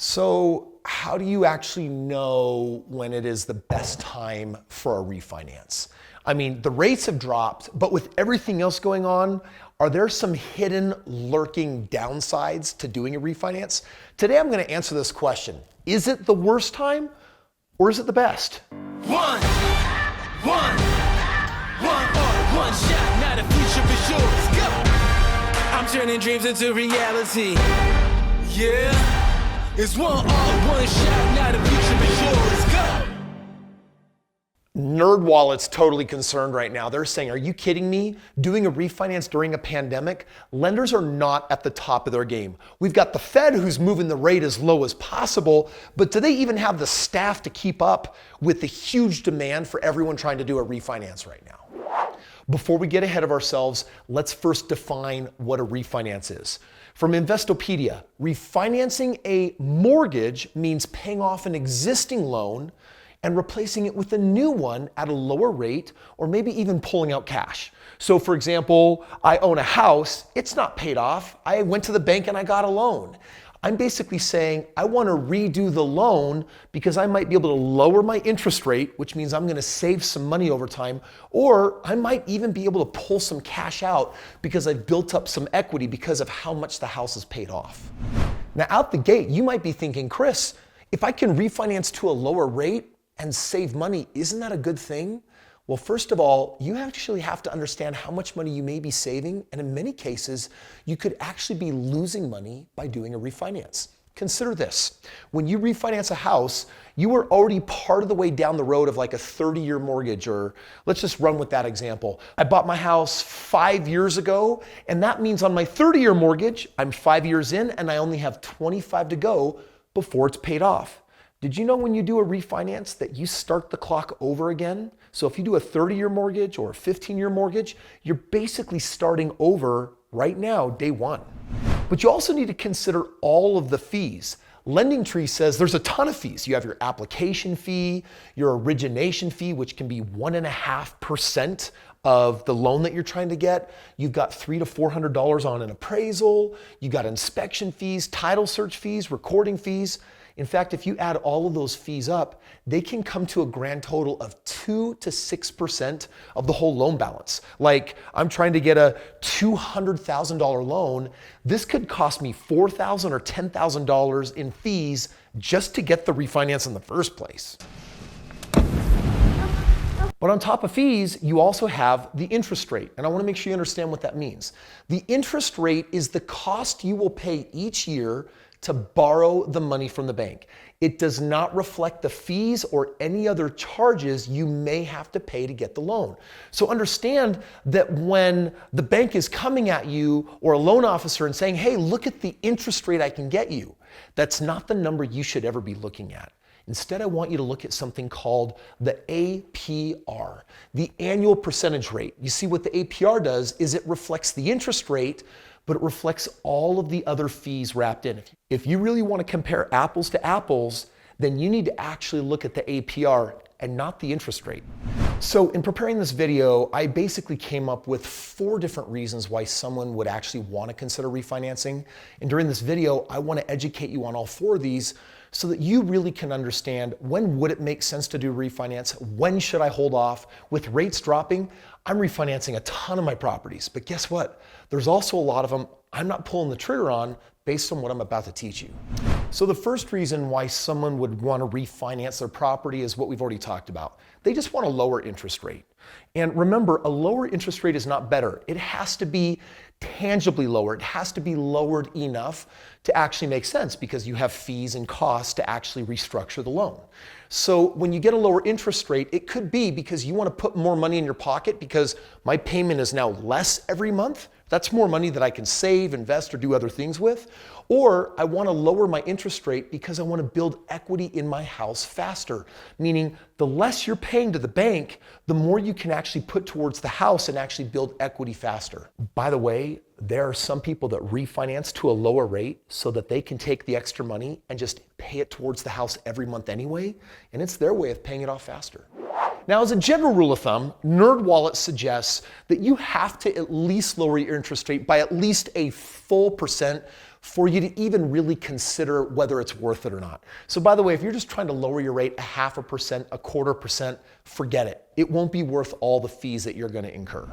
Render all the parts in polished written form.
So how do you actually know when it is the best time for a refinance? I mean, the rates have dropped, but with everything else going on, are there some hidden lurking downsides to doing a refinance? Today, I'm going to answer this question. Is it the worst time or is it the best? One shot, now the future is yours. Go! I'm turning dreams into reality. Yeah. It's one shot, now the future is yours. Go! NerdWallet's totally concerned right now. They're saying, are you kidding me? Doing a refinance during a pandemic? Lenders are not at the top of their game. We've got the Fed who's moving the rate as low as possible, but do they even have the staff to keep up with the huge demand for everyone trying to do a refinance right now? Before we get ahead of ourselves, let's first define what a refinance is. From Investopedia, refinancing a mortgage means paying off an existing loan and replacing it with a new one at a lower rate, or maybe even pulling out cash. So for example, I own a house, it's not paid off. I went to the bank and I got a loan. I'm basically saying I want to redo the loan because I might be able to lower my interest rate, which means I'm going to save some money over time, or I might even be able to pull some cash out because I've built up some equity because of how much the house is paid off. Now out the gate, you might be thinking, Kris, if I can refinance to a lower rate and save money, isn't that a good thing? Well, first of all, you actually have to understand how much money you may be saving, and in many cases, you could actually be losing money by doing a refinance. Consider this. When you refinance a house, you are already part of the way down the road of like a 30-year mortgage, or let's just run with that example. I bought my house 5 years ago, and that means on my 30-year mortgage, I'm 5 years in and I only have 25 to go before it's paid off. Did you know when you do a refinance that you start the clock over again? So if you do a 30-year mortgage or a 15-year mortgage, you're basically starting over right now, day one. But you also need to consider all of the fees. LendingTree says there's a ton of fees. You have your application fee, your origination fee, which can be 1.5% of the loan that you're trying to get. You've got $300 to $400 on an appraisal. You got inspection fees, title search fees, recording fees. In fact, if you add all of those fees up, they can come to a grand total of 2 to 6% of the whole loan balance. Like, I'm trying to get a $200,000 loan. This could cost me $4,000 or $10,000 in fees just to get the refinance in the first place. But on top of fees, you also have the interest rate. And I want to make sure you understand what that means. The interest rate is the cost you will pay each year to borrow the money from the bank. It does not reflect the fees or any other charges you may have to pay to get the loan. So understand that when the bank is coming at you or a loan officer and saying, hey, look at the interest rate I can get you, that's not the number you should ever be looking at. Instead, I want you to look at something called the APR, the annual percentage rate. You see, what the APR does is it reflects the interest rate, but it reflects all of the other fees wrapped in. If you really want to compare apples to apples, then you need to actually look at the APR and not the interest rate. So in preparing this video, I basically came up with 4 different reasons why someone would actually want to consider refinancing. And during this video, I want to educate you on all 4 of these so that you really can understand when would it make sense to do refinance, when should I hold off. With rates dropping, I'm refinancing a ton of my properties, but guess what? There's also a lot of them I'm not pulling the trigger on based on what I'm about to teach you. So the first reason why someone would want to refinance their property is what we've already talked about. They just want a lower interest rate. And remember, a lower interest rate is not better. It has to be tangibly lower. It has to be lowered enough to actually make sense because you have fees and costs to actually restructure the loan. So when you get a lower interest rate, it could be because you want to put more money in your pocket because my payment is now less every month. That's more money that I can save, invest, or do other things with. Or I want to lower my interest rate because I want to build equity in my house faster. Meaning the less you're paying to the bank, the more you can actually put towards the house and actually build equity faster. By the way, there are some people that refinance to a lower rate so that they can take the extra money and just pay it towards the house every month anyway. And it's their way of paying it off faster. Now, as a general rule of thumb, NerdWallet suggests that you have to at least lower your interest rate by at least a full percent for you to even really consider whether it's worth it or not. So by the way, if you're just trying to lower your rate 0.5%, 1/4%, forget it. It won't be worth all the fees that you're going to incur.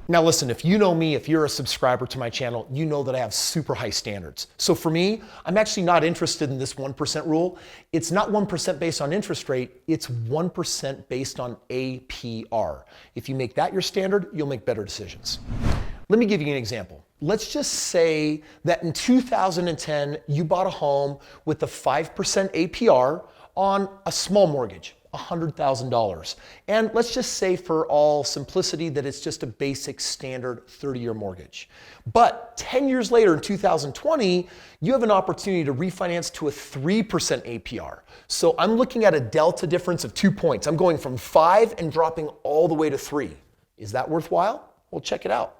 Now listen, if you know me, if you're a subscriber to my channel, you know that I have super high standards. So for me, I'm actually not interested in this 1% rule. It's not 1% based on interest rate, it's 1% based on APR. If you make that your standard, you'll make better decisions. Let me give you an example. Let's just say that in 2010, you bought a home with a 5% APR on a small mortgage, $100,000. And let's just say for all simplicity that it's just a basic standard 30-year mortgage. But 10 years later in 2020, you have an opportunity to refinance to a 3% APR. So I'm looking at a delta difference of 2 points. I'm going from 5 and dropping all the way to 3. Is that worthwhile? Well, check it out.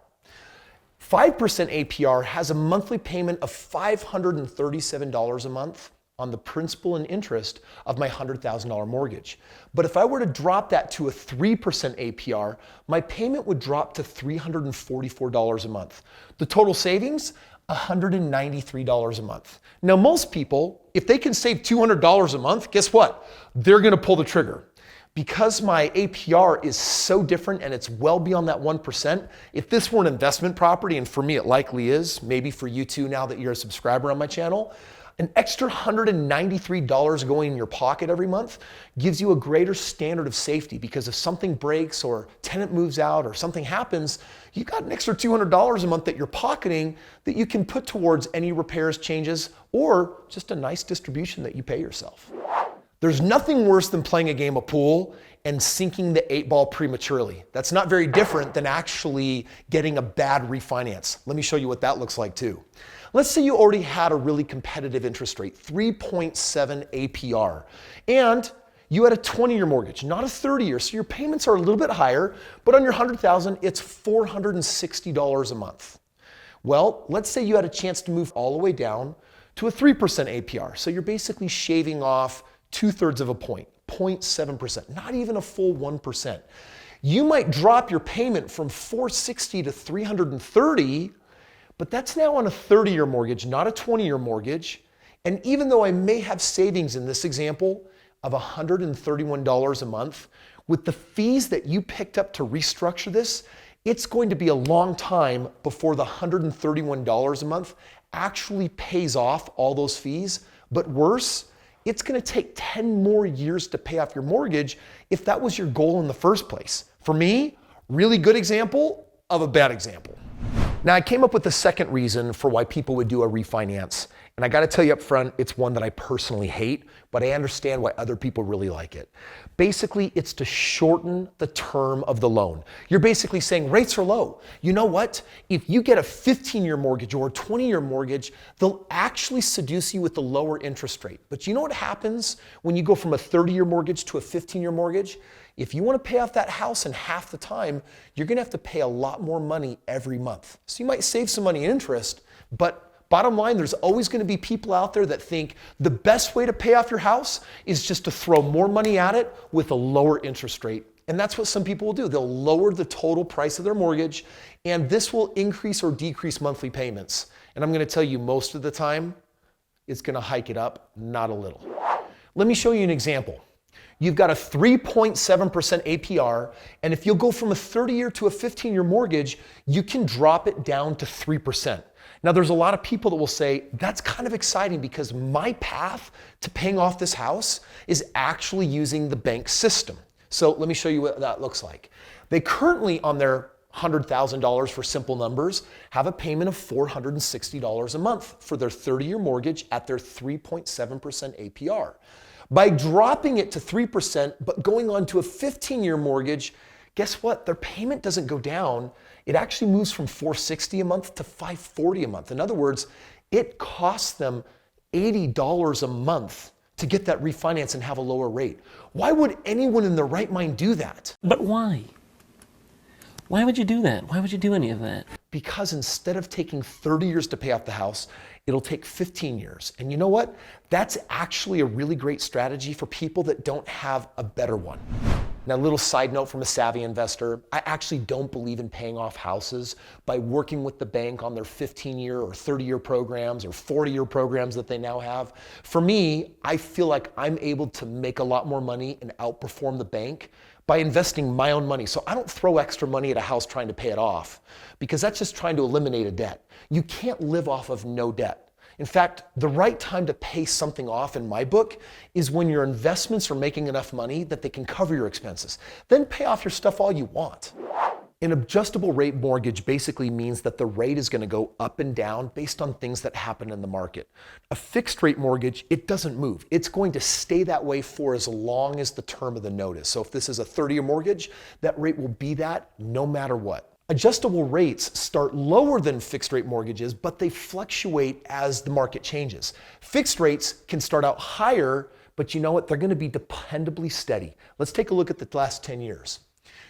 5% APR has a monthly payment of $537 a month on the principal and interest of my $100,000 mortgage. But if I were to drop that to a 3% APR, my payment would drop to $344 a month. The total savings, $193 a month. Now, most people, if they can save $200 a month, guess what? They're gonna pull the trigger. Because my APR is so different and it's well beyond that 1%, if this were an investment property, and for me it likely is, maybe for you too now that you're a subscriber on my channel, an extra $193 going in your pocket every month gives you a greater standard of safety, because if something breaks or tenant moves out or something happens, you've got an extra $200 a month that you're pocketing that you can put towards any repairs, changes, or just a nice distribution that you pay yourself. There's nothing worse than playing a game of pool and sinking the 8-ball prematurely. That's not very different than actually getting a bad refinance. Let me show you what that looks like too. Let's say you already had a really competitive interest rate, 3.7 APR, and you had a 20-year mortgage, not a 30-year, so your payments are a little bit higher, but on your $100,000, it's $460 a month. Well, let's say you had a chance to move all the way down to a 3% APR, so you're basically shaving off 2/3 of a point, 0.7%, not even a full 1%. You might drop your payment from $460 to $330, but that's now on a 30-year mortgage, not a 20-year mortgage. And even though I may have savings in this example of $131 a month, with the fees that you picked up to restructure this, it's going to be a long time before the $131 a month actually pays off all those fees. But worse, it's going to take 10 more years to pay off your mortgage if that was your goal in the first place. For me, really good example of a bad example. Now, I came up with the second reason for why people would do a refinance. And I got to tell you up front, it's one that I personally hate, but I understand why other people really like it. Basically, it's to shorten the term of the loan. You're basically saying rates are low. You know what? If you get a 15-year mortgage or a 20-year mortgage, they'll actually seduce you with the lower interest rate. But you know what happens when you go from a 30-year mortgage to a 15-year mortgage? If you want to pay off that house in half the time, you're going to have to pay a lot more money every month. So you might save some money in interest, but bottom line, there's always going to be people out there that think the best way to pay off your house is just to throw more money at it with a lower interest rate. And that's what some people will do. They'll lower the total price of their mortgage, and this will increase or decrease monthly payments. And I'm going to tell you, most of the time, it's going to hike it up, not a little. Let me show you an example. You've got a 3.7% APR, and if you'll go from a 30-year to a 15-year mortgage, you can drop it down to 3%. Now, there's a lot of people that will say, that's kind of exciting because my path to paying off this house is actually using the bank system. So let me show you what that looks like. They currently, on their $100,000 for simple numbers, have a payment of $460 a month for their 30-year mortgage at their 3.7% APR. By dropping it to 3%, but going on to a 15-year mortgage, guess what? Their payment doesn't go down. It actually moves from $460 a month to $540 a month. In other words, it costs them $80 a month to get that refinance and have a lower rate. Why would anyone in their right mind do that? But why? Why would you do that? Why would you do any of that? Because instead of taking 30 years to pay off the house, it'll take 15 years. And you know what? That's actually a really great strategy for people that don't have a better one. Now, a little side note from a savvy investor, I actually don't believe in paying off houses by working with the bank on their 15-year or 30-year programs or 40-year programs that they now have. For me, I feel like I'm able to make a lot more money and outperform the bank by investing my own money. So I don't throw extra money at a house trying to pay it off, because that's just trying to eliminate a debt. You can't live off of no debt. In fact, the right time to pay something off in my book is when your investments are making enough money that they can cover your expenses. Then pay off your stuff all you want. An adjustable rate mortgage basically means that the rate is going to go up and down based on things that happen in the market. A fixed rate mortgage, it doesn't move. It's going to stay that way for as long as the term of the note is. So if this is a 30-year mortgage, that rate will be that no matter what. Adjustable rates start lower than fixed rate mortgages, but they fluctuate as the market changes. Fixed rates can start out higher, but you know what? They're going to be dependably steady. Let's take a look at the last 10 years.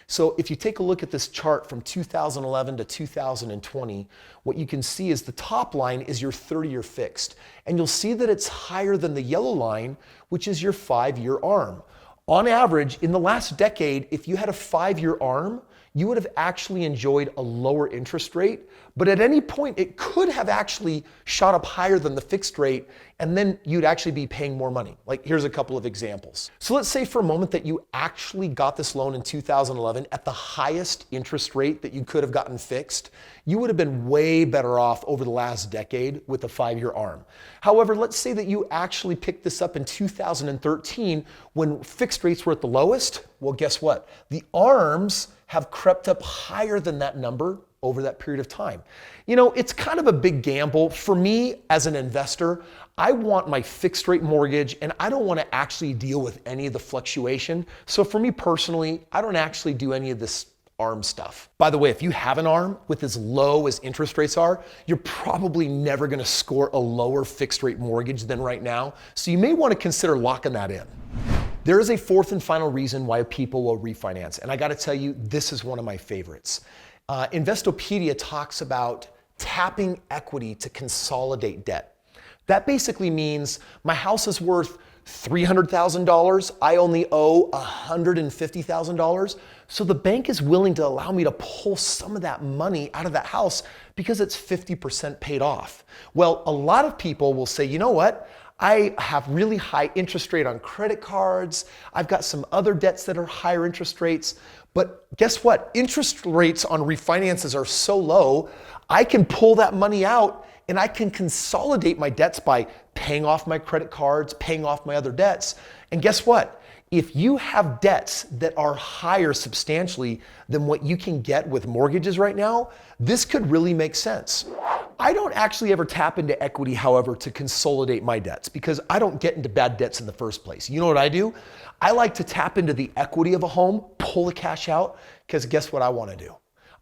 So if you take a look at this chart from 2011 to 2020, what you can see is the top line is your 30-year fixed. And you'll see that it's higher than the yellow line, which is your 5-year ARM. On average, in the last decade, if you had a 5-year ARM, you would have actually enjoyed a lower interest rate, but at any point it could have actually shot up higher than the fixed rate, and then you'd actually be paying more money. Like, here's a couple of examples. So let's say for a moment that you actually got this loan in 2011 at the highest interest rate that you could have gotten fixed. You would have been way better off over the last decade with a 5-year ARM. However, let's say that you actually picked this up in 2013 when fixed rates were at the lowest. Well, guess what? The ARMs have crept up higher than that number over that period of time. You know, it's kind of a big gamble. For me, as an investor, I want my fixed rate mortgage and I don't want to actually deal with any of the fluctuation. So for me personally, I don't actually do any of this ARM stuff. By the way, if you have an ARM with as low as interest rates are, you're probably never going to score a lower fixed rate mortgage than right now. So you may want to consider locking that in. There is a fourth and final reason why people will refinance. And I got to tell you, this is one of my favorites. Investopedia talks about tapping equity to consolidate debt. That basically means my house is worth $300,000. I only owe $150,000. So the bank is willing to allow me to pull some of that money out of that house because it's 50% paid off. Well, a lot of people will say, you know what? I have really high interest rate on credit cards. I've got some other debts that are higher interest rates. But guess what? Interest rates on refinances are so low, I can pull that money out and I can consolidate my debts by paying off my credit cards, paying off my other debts. And guess what? If you have debts that are higher substantially than what you can get with mortgages right now, this could really make sense. I don't actually ever tap into equity, however, to consolidate my debts because I don't get into bad debts in the first place. You know what I do? I like to tap into the equity of a home, pull the cash out, because guess what I want to do?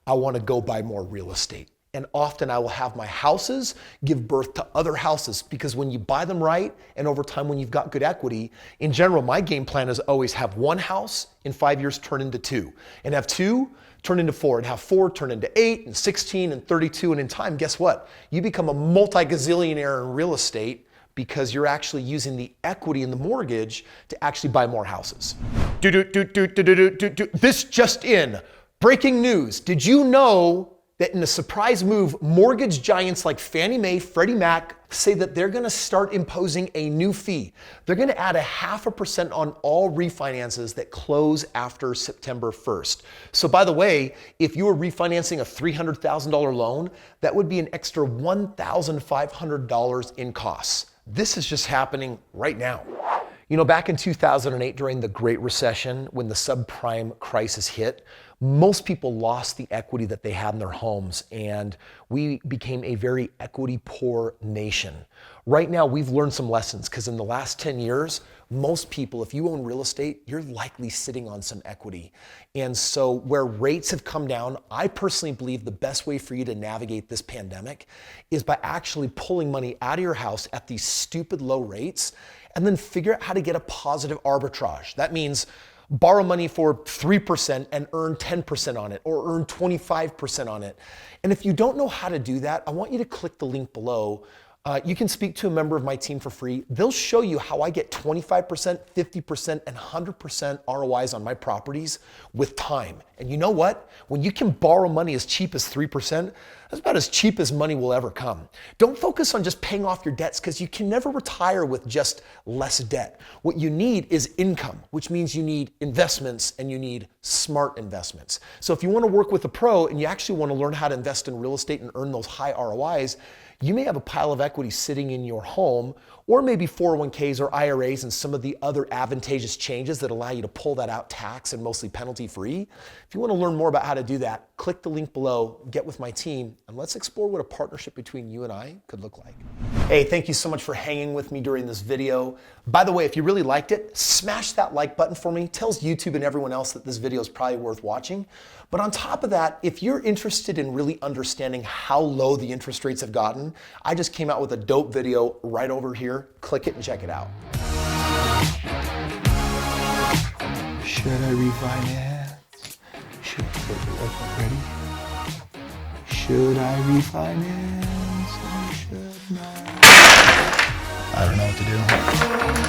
I want to go buy more real estate. And often I will have my houses give birth to other houses because when you buy them right and over time when you've got good equity, in general, my game plan is always have one house in 5 years turn into 2 and have 2 turn into 4 and have 4 turn into 8 and 16 and 32. And in time, guess what? You become a multi-gazillionaire in real estate because you're actually using the equity in the mortgage to actually buy more houses. This just in, breaking news. Did you know that in a surprise move, mortgage giants like Fannie Mae, Freddie Mac say that they're going to start imposing a new fee. They're going to add 0.5% on all refinances that close after September 1st. So by the way, if you were refinancing a $300,000 loan, that would be an extra $1,500 in costs. This is just happening right now. You know, back in 2008 during the Great Recession, when the subprime crisis hit, most people lost the equity that they had in their homes and we became a very equity poor nation. Right now, we've learned some lessons because in the last 10 years, most people, if you own real estate, you're likely sitting on some equity. And so where rates have come down, I personally believe the best way for you to navigate this pandemic is by actually pulling money out of your house at these stupid low rates and then figure out how to get a positive arbitrage. That means borrow money for 3% and earn 10% on it or earn 25% on it. And if you don't know how to do that, I want you to click the link below. You can speak to a member of my team for free. They'll show you how I get 25%, 50%, and 100% ROIs on my properties with time. And you know what? When you can borrow money as cheap as 3%, that's about as cheap as money will ever come. Don't focus on just paying off your debts because you can never retire with just less debt. What you need is income, which means you need investments and you need smart investments. So if you want to work with a pro and you actually want to learn how to invest in real estate and earn those high ROIs, you may have a pile of equity sitting in your home, or maybe 401ks or IRAs and some of the other advantageous changes that allow you to pull that out tax and mostly penalty free. If you want to learn more about how to do that, click the link below, get with my team, and let's explore what a partnership between you and I could look like. Hey, thank you so much for hanging with me during this video. By the way, if you really liked it, smash that like button for me. It tells YouTube and everyone else that this video is probably worth watching. But on top of that, if you're interested in really understanding how low the interest rates have gotten, I just came out with a dope video right over here. Click it and check it out. Should I refinance? Ready? Should I refinance or should not? I don't know what to do.